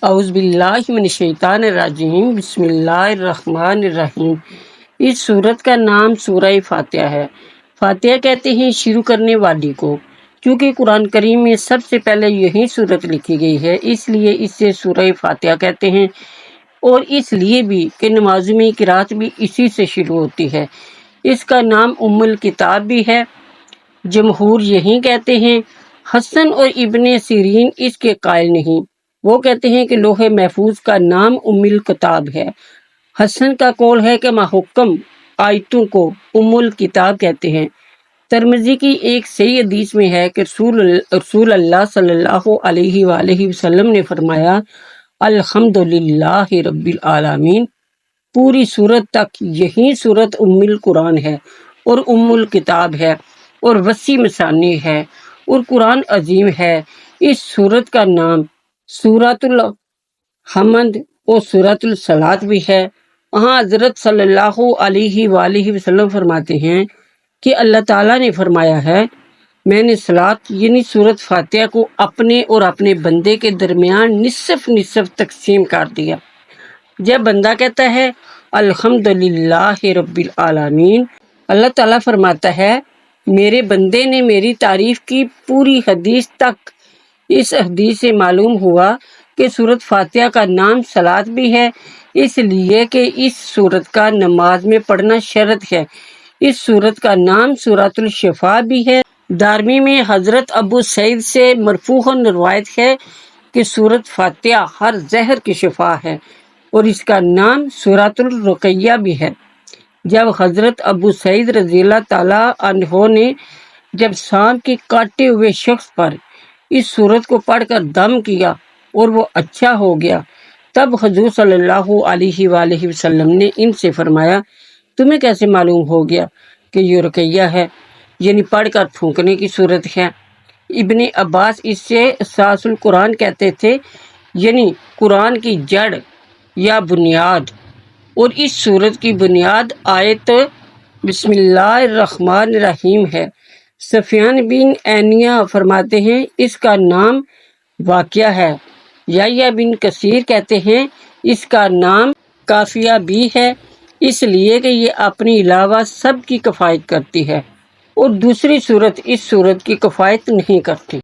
اعوذ باللہ من الشیطان الرجیم، بسم اللہ الرحمن الرحیم۔ اس سورت کا نام سورہ فاتحہ ہے۔ فاتحہ کہتے ہیں شروع کرنے والی کو۔ چونکہ قرآن کریم میں سب سے پہلے یہی سورت لکھی گئی ہے، اس لیے اسے سورہ فاتحہ کہتے ہیں، اور اس لیے بھی کہ نماز میں قرات بھی اسی سے شروع ہوتی ہے۔ اس کا نام ام الکتاب بھی ہے، جمہور یہی کہتے ہیں۔ حسن اور ابن سیرین اس کے قائل نہیں، وہ کہتے ہیں کہ لوح محفوظ کا نام ام الکتاب ہے۔ حسن کا قول ہے کہ محکم آیتوں کو ام الکتاب کہتے ہیں۔ ترمذی کی ایک صحیح حدیث میں ہے کہ رسول اللہ صلی اللہ علیہ وآلہ وسلم نے فرمایا، الحمدللہ رب العالمین۔ پوری سورت تک یہی سورت ام القرآن ہے اور ام الکتاب ہے اور وسیع مثانی ہے اور قرآن عظیم ہے۔ اس سورت کا نام سورۃ الحمد اور سورۃ الصلاۃ بھی ہے۔ وہاں حضرت صلی اللہ علیہ وآلہ وسلم فرماتے ہیں کہ اللہ تعالیٰ نے فرمایا ہے، میں نے صلاۃ یعنی سورت فاتحہ کو اپنے اور اپنے بندے کے درمیان نصف نصف تقسیم کر دیا۔ جب بندہ کہتا ہے الحمدللہ رب العالمین، اللہ تعالیٰ فرماتا ہے میرے بندے نے میری تعریف کی پوری حدیث تک۔ اس حدیث سے معلوم ہوا کہ سورت فاتحہ کا نام صلاۃ بھی ہے، اس لیے کہ اس سورت کا نماز میں پڑھنا شرط ہے۔ اس سورت کا نام سورۃ الشفاء بھی ہے۔ دارمی میں حضرت ابو سعید سے مرفوعاً روایت ہے کہ سورت فاتحہ ہر زہر کی شفا ہے، اور اس کا نام سورۃ الرقیہ بھی ہے۔ جب حضرت ابو سعید رضی اللہ تعالیٰ عنہ نے جب سانپ کے کاٹے ہوئے شخص پر اس سورت کو پڑھ کر دم کیا اور وہ اچھا ہو گیا، تب حضور صلی اللہ علیہ وآلہ وسلم نے ان سے فرمایا، تمہیں کیسے معلوم ہو گیا کہ یہ رقیہ ہے، یعنی پڑھ کر پھونکنے کی صورت ہے۔ ابن عباس اس سے اساس القرآن کہتے تھے، یعنی قرآن کی جڑ یا بنیاد، اور اس سورت کی بنیاد آیت بسم اللہ الرحمن الرحیم ہے۔ سفیان بن عینیہ فرماتے ہیں اس کا نام واقعہ ہے۔ یحییٰ بن کثیر کہتے ہیں اس کا نام کافیہ بھی ہے، اس لیے کہ یہ اپنے علاوہ سب کی کفایت کرتی ہے، اور دوسری سورت اس سورت کی کفایت نہیں کرتی۔